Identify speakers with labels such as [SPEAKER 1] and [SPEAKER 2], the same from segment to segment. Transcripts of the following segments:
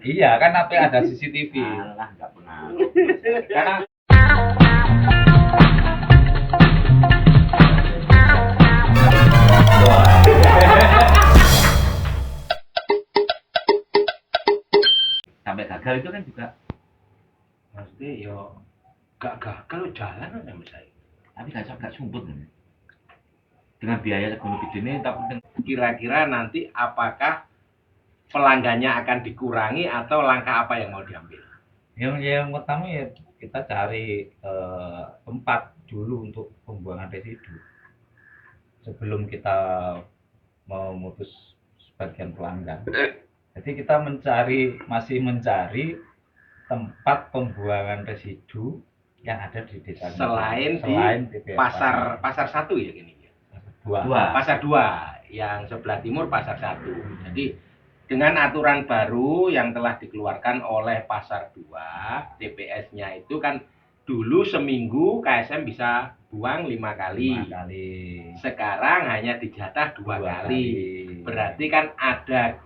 [SPEAKER 1] Iya kan apa ada CCTV.
[SPEAKER 2] Alah, nggak pengaruh. Karena sampai gagal itu kan juga,
[SPEAKER 3] Maksudnya yo gak gagal jalan aja misalnya.
[SPEAKER 2] tapi gak sumput kan. Dengan biaya segono gedene tapi
[SPEAKER 3] Kira-kira nanti apakah pelanggannya akan dikurangi atau langkah apa yang mau diambil?
[SPEAKER 1] Yang pertama ya kita cari tempat dulu untuk pembuangan residu sebelum kita memutus sebagian pelanggan. Jadi kita masih mencari tempat pembuangan residu yang ada di desa
[SPEAKER 3] Selain di
[SPEAKER 1] TPS
[SPEAKER 3] pasar satu ya gini.
[SPEAKER 1] dua.
[SPEAKER 3] Pasar 2 yang sebelah timur pasar 1. Jadi dengan aturan baru yang telah dikeluarkan oleh pasar 2, TPS-nya itu kan dulu seminggu KSM bisa buang 5 kali. Sekarang hanya dijatah 2 kali. Berarti kan ada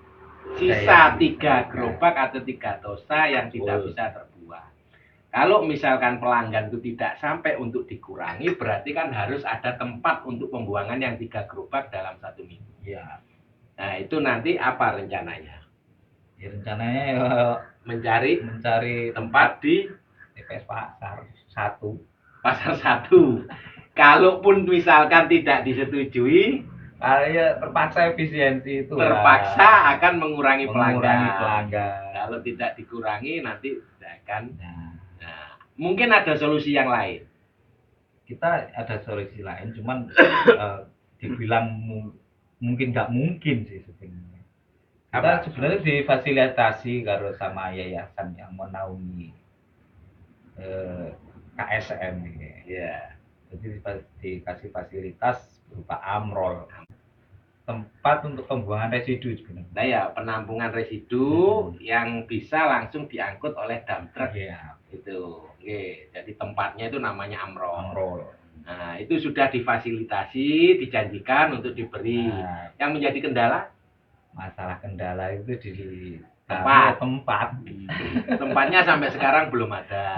[SPEAKER 3] sisa 3 gerobak atau 3 dosa yang tidak bisa terbuang. Kalau misalkan pelanggan itu tidak sampai untuk dikurangi, berarti kan harus ada tempat untuk pembuangan yang 3 gerobak dalam 1 minggu.
[SPEAKER 1] Ya.
[SPEAKER 3] Nah, itu nanti apa rencananya?
[SPEAKER 1] Ya, rencananya ya
[SPEAKER 3] mencari tempat di
[SPEAKER 1] TPS Pasar 1.
[SPEAKER 3] Pasar 1. Kalaupun misalkan tidak disetujui,
[SPEAKER 1] ya terpaksa efisiensi itu.
[SPEAKER 3] Terpaksa akan mengurangi pelanggan.
[SPEAKER 1] Kalau
[SPEAKER 3] tidak dikurangi nanti tidak akan. Nah, mungkin ada solusi yang lain.
[SPEAKER 1] Kita ada solusi lain, cuman dibilang mungkin nggak mungkin sih sebenarnya. Kita sebenarnya difasilitasi kalau sama yayasan yang menaungi KSM ini.
[SPEAKER 3] Ya.
[SPEAKER 1] Jadi dikasih fasilitas berupa amrol, tempat untuk pembuangan residu sebenarnya.
[SPEAKER 3] Nah ya, penampungan residu yang bisa langsung diangkut oleh dump truck.
[SPEAKER 1] Iya.
[SPEAKER 3] Itu. Oke, jadi tempatnya itu namanya amrol. Nah, itu sudah difasilitasi, dijanjikan untuk diberi. Yang menjadi kendala?
[SPEAKER 1] Masalah kendala itu di
[SPEAKER 3] tempat.
[SPEAKER 1] Tempatnya
[SPEAKER 3] sampai sekarang belum ada.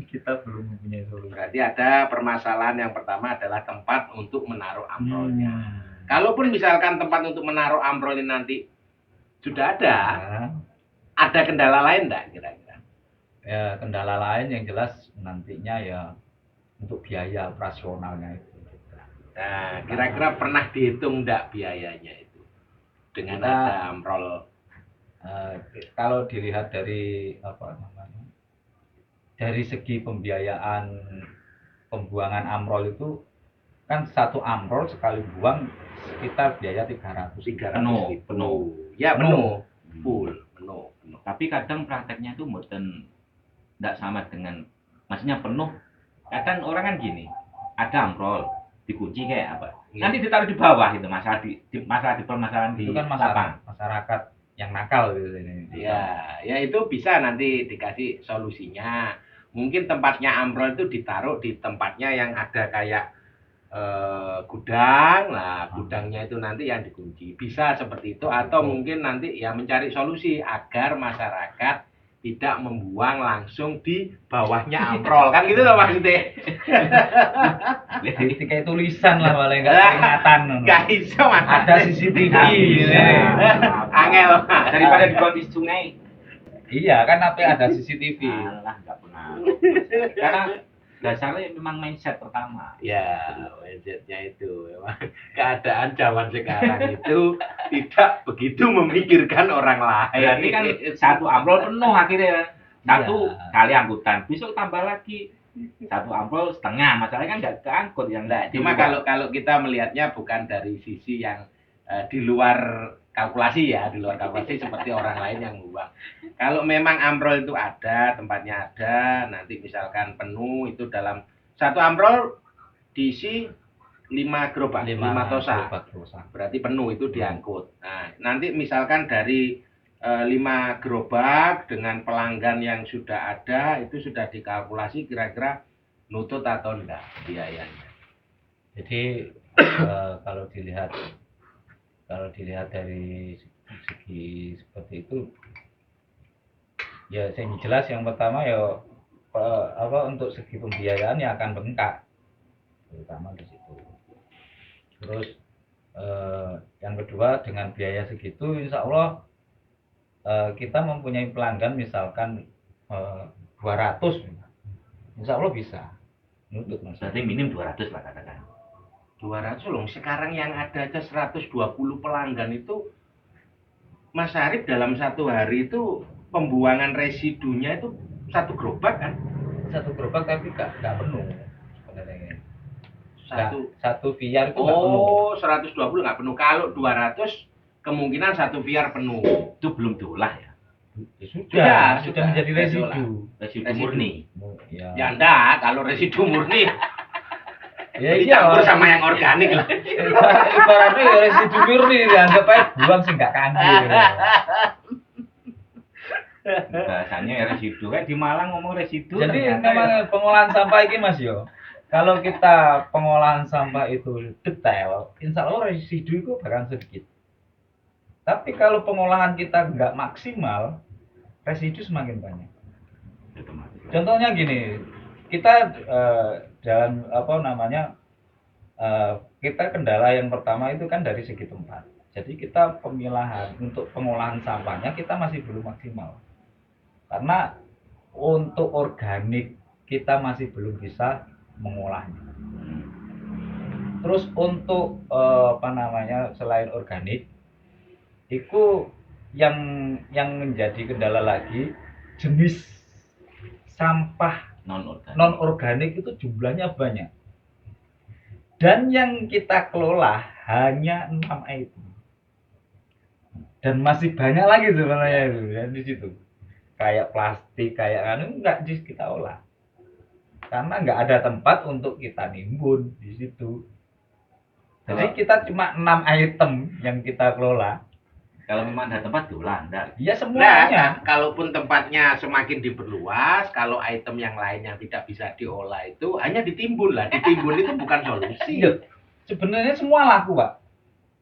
[SPEAKER 1] Kita belum mempunyai solusi.
[SPEAKER 3] Berarti ada permasalahan yang pertama adalah tempat untuk menaruh amrolnya. Kalaupun misalkan tempat untuk menaruh amrol ini nanti sudah ada kendala lain enggak kira-kira?
[SPEAKER 1] Ya, kendala lain yang jelas nantinya ya untuk biaya operasionalnya itu.
[SPEAKER 3] Nah, kira-kira pernah dihitung enggak biayanya itu? Dengan ada amrol.
[SPEAKER 1] Kalau dilihat dari dari segi pembiayaan pembuangan amrol itu kan satu amrol sekali buang sekitar biaya 300
[SPEAKER 2] penuh.
[SPEAKER 3] Ya penuh. Full penuh.
[SPEAKER 2] Tapi kadang prakteknya itu tidak sama dengan, maksudnya penuh. Kadang orang kan gini, ada amrol dikunci kayak apa? Nanti ditaruh di bawah itu masalah di permasalahan
[SPEAKER 1] itu
[SPEAKER 2] di
[SPEAKER 1] kan masyarakat yang nakal gitu ini.
[SPEAKER 3] Ya itu bisa nanti dikasih solusinya. Mungkin tempatnya amrol itu ditaruh di tempatnya yang ada kayak gudang. Nah, gudangnya itu nanti yang dikunci. Bisa seperti itu atau mungkin nanti ya mencari solusi agar masyarakat tidak membuang langsung di bawahnya amrol. Kan gitu loh maksudnya.
[SPEAKER 1] Jadi kayak tulisan lah paling enggak peringatan.
[SPEAKER 3] Enggak iso Mas.
[SPEAKER 1] Ada CCTV.
[SPEAKER 3] Angel
[SPEAKER 2] daripada dibuang di sungai.
[SPEAKER 1] Iya, kan apa ada CCTV.
[SPEAKER 2] Alah, enggak pengaruh. Karena dasarnya memang mindset pertama.
[SPEAKER 3] Ya, mindsetnya itu memang keadaan zaman sekarang itu tidak begitu memikirkan orang lain.
[SPEAKER 2] Berarti kan satu amrol penuh akhirnya. Satu kali angkutan, besok tambah lagi. Satu amrol setengah, masalahnya kan nggak keangkut yang
[SPEAKER 3] enggak. Cuma kalau kita melihatnya bukan dari sisi yang di luar kalkulasi ya, di luar kalkulasi seperti orang lain yang membuang. Kalau memang amrol itu ada, tempatnya ada, nanti misalkan penuh itu dalam satu amrol diisi 5 gerobak, 5 tosa. Berarti penuh itu diangkut. Nah, nanti misalkan dari 5 gerobak dengan pelanggan yang sudah ada itu sudah dikalkulasi kira-kira nutut atau enggak biayanya.
[SPEAKER 1] Jadi kalau dilihat dari segi seperti itu Ya, yang jelas yang pertama ya untuk segi pembiayaan yang akan bengkak, terutama di situ. Terus yang kedua dengan biaya segitu, insya Allah kita mempunyai pelanggan misalkan 200, insya Allah bisa nutup mas.
[SPEAKER 2] Berarti minim 200 lah katakan.
[SPEAKER 3] 200 loh, sekarang yang ada aja 120 pelanggan itu, Mas Arif dalam satu hari itu pembuangan residunya itu satu gerobak kan?
[SPEAKER 1] Satu gerobak tapi nggak penuh sebenarnya.
[SPEAKER 3] Satu
[SPEAKER 1] VR itu nggak penuh.
[SPEAKER 3] Oh, 120 nggak penuh. Kalau 200 kemungkinan satu VR penuh.
[SPEAKER 2] Itu belum diolah ya.
[SPEAKER 1] Ya, sudah menjadi
[SPEAKER 3] Residu.
[SPEAKER 2] Residu murni.
[SPEAKER 1] Ya.
[SPEAKER 3] Ya enggak, kalau residu murni
[SPEAKER 1] Ya
[SPEAKER 3] dicampur sama yang organik lah.
[SPEAKER 1] Ibaratnya ya residu murni dianggap aja buang sih nggak kangen.
[SPEAKER 2] Bahasanya residu kan di Malang ngomong residu.
[SPEAKER 1] Jadi
[SPEAKER 2] ternyata
[SPEAKER 1] memang pengolahan sampah ini Mas yo. Kalau kita pengolahan sampah itu detail, insya Allah residu itu bakal sedikit. Tapi kalau pengolahan kita nggak maksimal, residu semakin banyak. Contohnya gini, kita dalam kita kendala yang pertama itu kan dari segi tempat. Jadi kita pemilahan untuk pengolahan sampahnya kita masih belum maksimal. Karena untuk organik kita masih belum bisa mengolahnya. Terus untuk selain organik, itu yang menjadi kendala lagi jenis sampah non organik itu jumlahnya banyak. Dan yang kita kelola hanya 6 item. Dan masih banyak lagi sebenarnya itu ya di situ. Kayak plastik, kayak enggak kita olah. Karena enggak ada tempat untuk kita nimbun di situ. Jadi kita cuma 6 item yang kita kelola.
[SPEAKER 2] Kalau memang ada tempat diolah, enggak.
[SPEAKER 1] Ya semuanya.
[SPEAKER 3] Nah, kalaupun tempatnya semakin diperluas, kalau item yang lain yang tidak bisa diolah itu hanya ditimbun lah. Ditimbun itu bukan solusi.
[SPEAKER 1] Iya. Sebenarnya semua laku, Pak.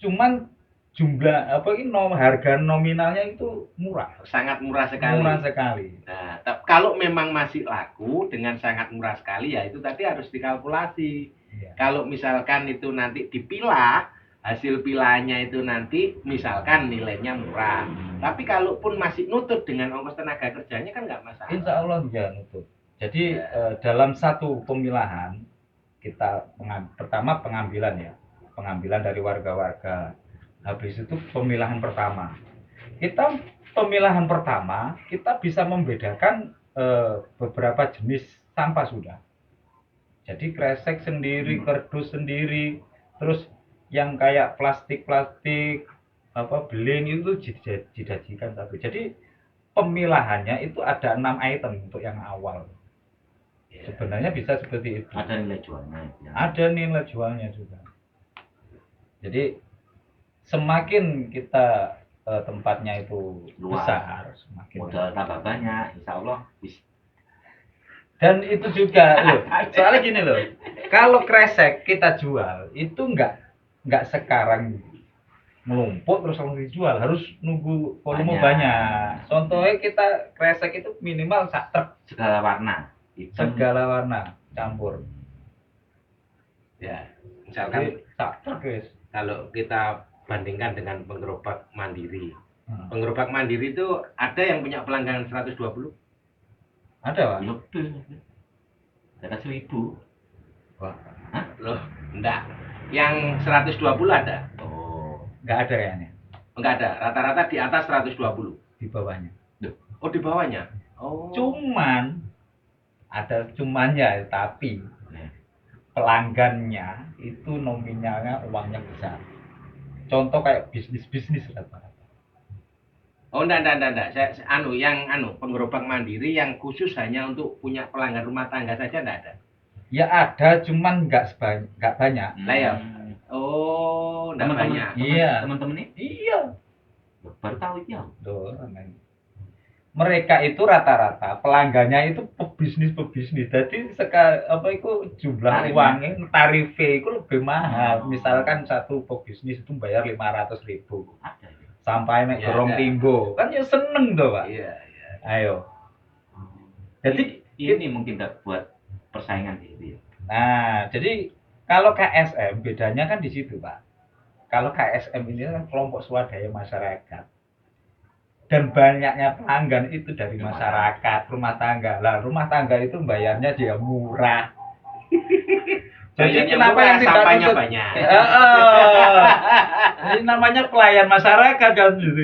[SPEAKER 1] Cuman jumlah harga nominalnya itu murah.
[SPEAKER 3] Sangat murah sekali.
[SPEAKER 1] Murah sekali.
[SPEAKER 3] Nah, kalau memang masih laku dengan sangat murah sekali ya itu tadi harus dikalkulasi.
[SPEAKER 1] Iya.
[SPEAKER 3] Kalau misalkan itu nanti dipilah, hasil pilahannya itu nanti misalkan nilainya murah. Tapi kalaupun masih nutut dengan ongkos tenaga kerjanya kan nggak masalah.
[SPEAKER 1] Insya Allah ya nutut. Jadi dalam satu pemilahan kita pertama pengambilan ya, pengambilan dari warga-warga. Habis itu pemilahan pertama. Pemilahan pertama kita bisa membedakan beberapa jenis sampah sudah. Jadi kresek sendiri, kardus sendiri, terus yang kayak plastik-plastik beling itu didajikan satu. Jadi pemilahannya itu ada 6 item untuk yang awal. Sebenarnya bisa seperti itu.
[SPEAKER 2] Ada nilai jualnya. Ya.
[SPEAKER 1] Ada nilai jualnya juga. Jadi semakin kita tempatnya itu
[SPEAKER 2] luas,
[SPEAKER 1] besar, semakin
[SPEAKER 2] modal tambah banyak, insya Allah bisa.
[SPEAKER 1] Dan itu juga loh, soalnya gini loh, kalau kresek kita jual itu nggak sekarang melumpuk terus langsung dijual, harus nunggu volume banyak. Contohnya kita kresek itu minimal sak truk
[SPEAKER 2] segala warna,
[SPEAKER 1] segala warna campur.
[SPEAKER 3] Ya, misalkan
[SPEAKER 1] sak truk guys.
[SPEAKER 3] Kalau kita bandingkan dengan penggerobak mandiri. Penggerobak mandiri itu ada yang punya pelanggan 120?
[SPEAKER 1] Ada, Pak?
[SPEAKER 2] Lebih. Ada 1000.
[SPEAKER 1] Wah.
[SPEAKER 2] Hah?
[SPEAKER 3] Loh, enggak. Yang 120 ada?
[SPEAKER 2] Oh,
[SPEAKER 1] Enggak ada kayaknya.
[SPEAKER 3] Enggak ada. Rata-rata di atas 120.
[SPEAKER 1] Di bawahnya.
[SPEAKER 3] Oh, di bawahnya. Oh.
[SPEAKER 1] Cuman ada cumannya, tapi pelanggannya itu nominalnya uangnya besar. Contoh kayak bisnis-bisnis rata-rata.
[SPEAKER 3] Oh, enggak. Yang penggerobak mandiri yang khusus hanya untuk punya pelanggan rumah tangga saja enggak ada.
[SPEAKER 1] Ya ada, cuman nggak banyak.
[SPEAKER 3] Lah ya. Oh, enggak banyak.
[SPEAKER 1] Iya.
[SPEAKER 2] Teman-teman ini?
[SPEAKER 1] Iya.
[SPEAKER 2] Baru tahu ya.
[SPEAKER 1] Mereka itu rata-rata pelanggannya itu pebisnis. Jadi jumlah uangnya tarifnya itu lebih mahal. Misalkan satu pebisnis itu bayar 500.000.
[SPEAKER 2] Ada ya.
[SPEAKER 1] Sampai nek gorong timbo. Kan ya seneng tuh, Pak.
[SPEAKER 3] Iya.
[SPEAKER 1] Ayo. Jadi
[SPEAKER 2] ini mungkin tak buat persaingan gitu ya.
[SPEAKER 1] nah, jadi kalau KSM bedanya kan di situ, Pak. Kalau KSM ini kan kelompok swadaya masyarakat. Dan banyaknya pelanggan itu dari masyarakat, rumah tangga. Lah, rumah tangga itu bayarnya dia murah. Jadi
[SPEAKER 3] Bayarnya
[SPEAKER 1] kenapa
[SPEAKER 3] murah,
[SPEAKER 1] yang tidak
[SPEAKER 3] sampahnya
[SPEAKER 1] tutup?
[SPEAKER 3] banyak.
[SPEAKER 1] Ini namanya pelayan masyarakat kan gitu.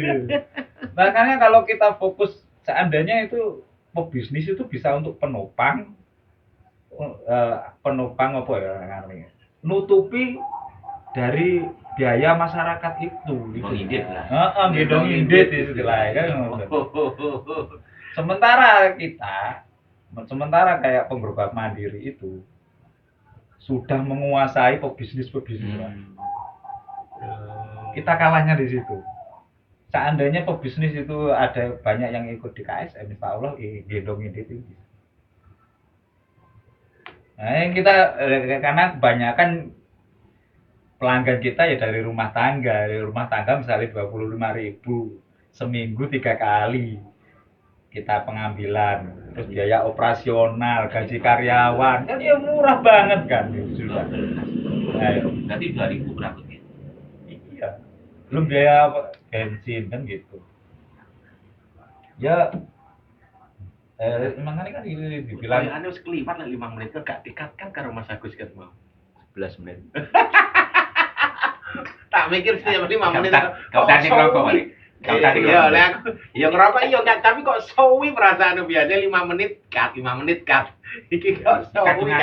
[SPEAKER 1] Makanya kalau kita fokus seandainya itu pebisnis itu bisa untuk penopang penopang apa ya namanya? Nutupi dari biaya masyarakat itu.
[SPEAKER 2] Mengindit lah.
[SPEAKER 1] Heeh, ngindit istilahnya kan. Sementara kayak penggerobak mandiri itu sudah menguasai pebisnis-pebisnis. Kita kalahnya di situ. Seandainya pebisnis itu ada banyak yang ikut di KSM, insya Allah gendong ini itu. Nah, yang kita karena kebanyakan pelanggan kita ya dari rumah tangga misalnya 25.000 seminggu 3 kali kita pengambilan, terus biaya operasional, gaji karyawan kan ya murah banget kan sudah. Ayo.
[SPEAKER 2] Berarti 2.000 berapa ya?
[SPEAKER 1] Iya. Belum biaya bensin kan gitu. Ya emang kan ini dibilang
[SPEAKER 3] Anu sekelipat lah 5 menit kok gak dikatkan karo Mas Agus kan mau.
[SPEAKER 2] 11 menit.
[SPEAKER 3] Tak mikir setiap 5 menit.
[SPEAKER 2] Kau tadi ngerokok balik. Kau tadi
[SPEAKER 3] Iya, lah aku ya ngerokok iya enggak, tapi kok suwi perasaan biasanya 5 menit cut. Iki kok suwi.